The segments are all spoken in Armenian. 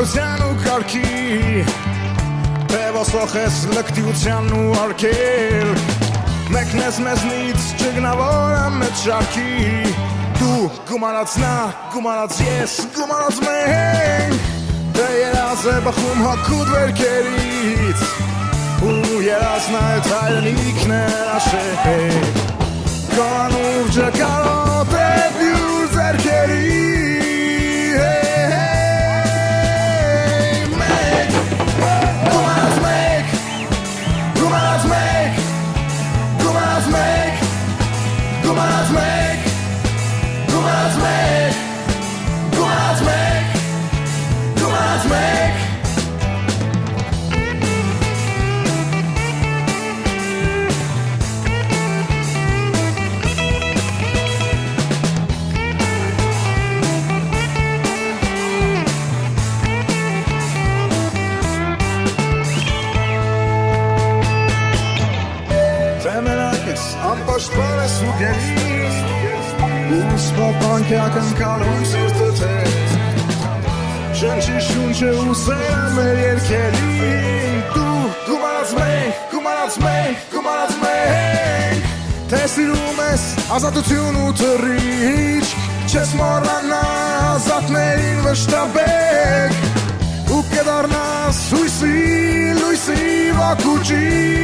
Արդարության ու կարգի Թե ոսող ես լկտիության ու արգել Մեկն ես մեզնից ճգնավորը մեծ շարքի Դու գումանած նա, գումանած ես, գումանած մենք Դե երազ է բխում հակուտ վերքերից Ու երազն այդ հայրենիքն է աշեք Կան ուրջը կարոտ է դյուր ձերքերի Անպաշտպան ես ու գերիս Ու սպապան կյակն կալում սիրտըտ հետ Շնչի շունչը ու սերը մեր երկերին Դու գումանած մենք, գումանած մենք, գումանած մենք Թե սիրում ես ազատություն ու թռիչ Չես մոռանա ազատներին վշտաբեք Ու կդառնաս հույսի, լույսի վակուճիչ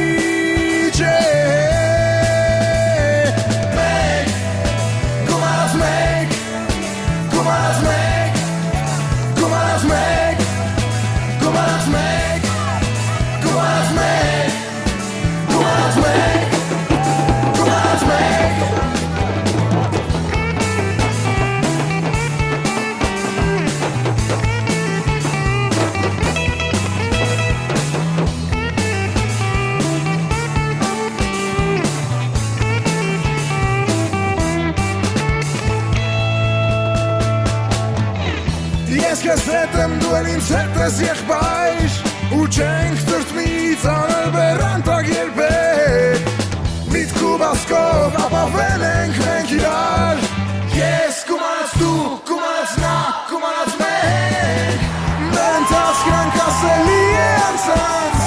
Ես քեզ հետ եմ դու էլ ինձ հետ ես եղբայր Ու չենք տրտմից անել բերանտակ երբեք Միտք ու բասկով ապավել ենք մենք իրար Ես գումանած դու, գումանած նա, գումանած մենք Մեր ընթացքրանք ասելի է անցած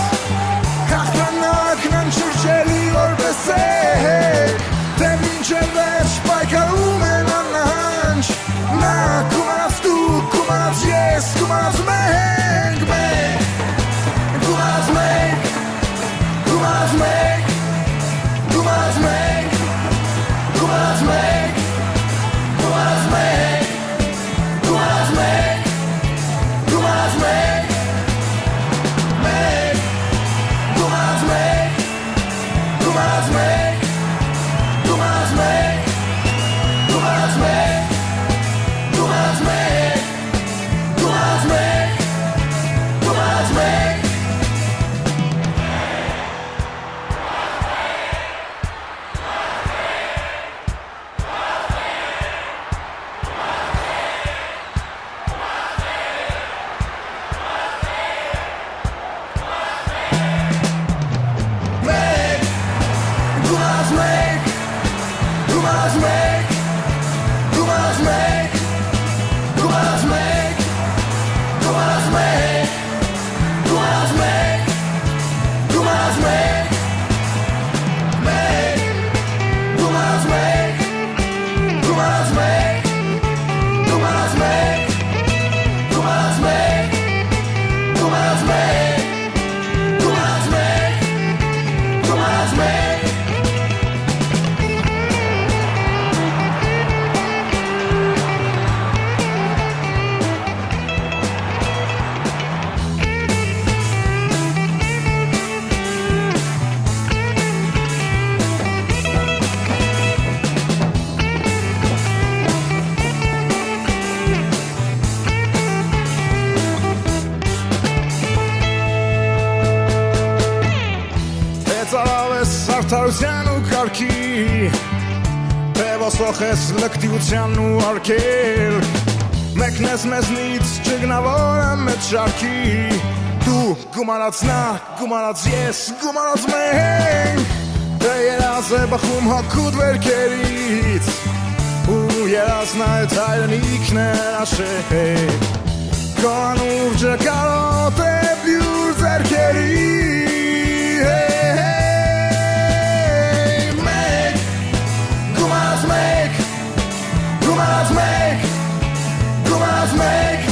Հաղթանակն անչրջելի որպես էք Թե մինչև վերջ պայքարում են անհանջ Նա գումանած դու, գումանած ես, գումանած մենք Գումանած մենք, գումանած մենք, գումանած մենք, գումանած մենք, գումանած մենք, գումանած մենք, գումանած մենք, մենք, գումանած մենք, գումանած մենք, գումանած մենք, գումանած մենք Արդարության ու կարգի Թե ոսող ես լկտիության ու արգել Մեկն ես մեզնից ճգնավորը մեծ շարքի Դու գումանած նա, գումանած ես, գումանած մենք Դե երազ է բխում հակուտ վերքերից Ու երազն այդ հայրենիքն է աշեք Կանուրջը կարոտ է բյուր ձերքերի Մեկ, գումարած մեկ, գումարած մեկ, գումարած մեկ,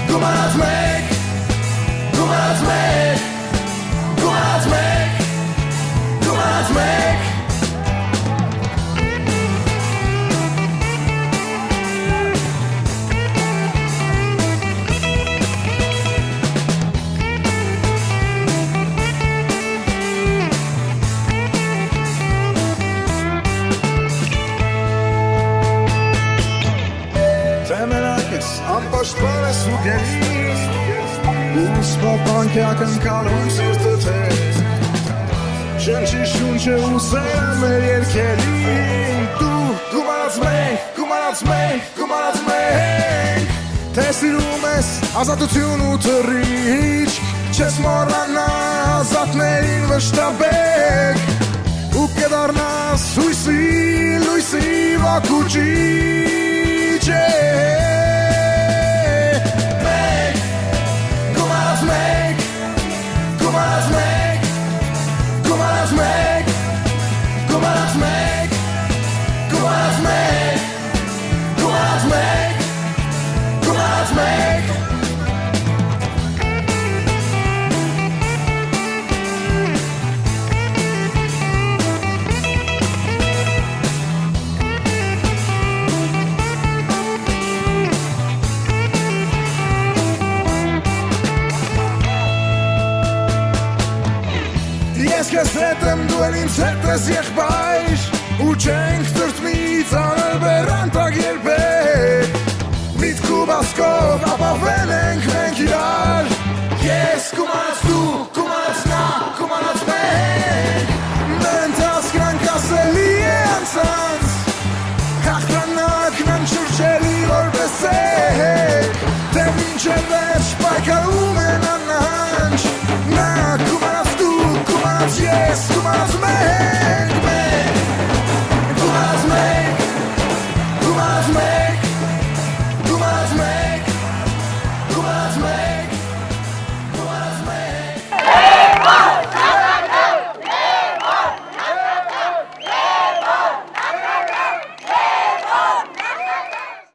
գումարած մեկ, գումարած մեկ, գումարած մեկ, գումարած մեկ Անպաշտպան ես ու գերիս ու սպապանքյակ ընկալում սիրտդ հետ Շնչի շունչը ու սերը մեր երկերին Դու գումարած մենք, գումարած մենք, գումարած մենք Թե սիրում ես ազատություն ու թռիչ Չես մոռանա ազատներին վշտաբեք Ու կդառնաս հույսի, լույսի վակու ճիչ Ես քեզ հետ եմ դու էլ ինձ հետ ես եղբայր Ու չենք տրտմից անել բերանտակ երբեք Միտքու բասկով ապավել ենք մենք իրար Ես գումարած դու, գումարած նա, գումարած մենք Մեն տասկրանք ասելի է անցանց Հաղթանակն անչուրջելի որպես էհ Թե մինչև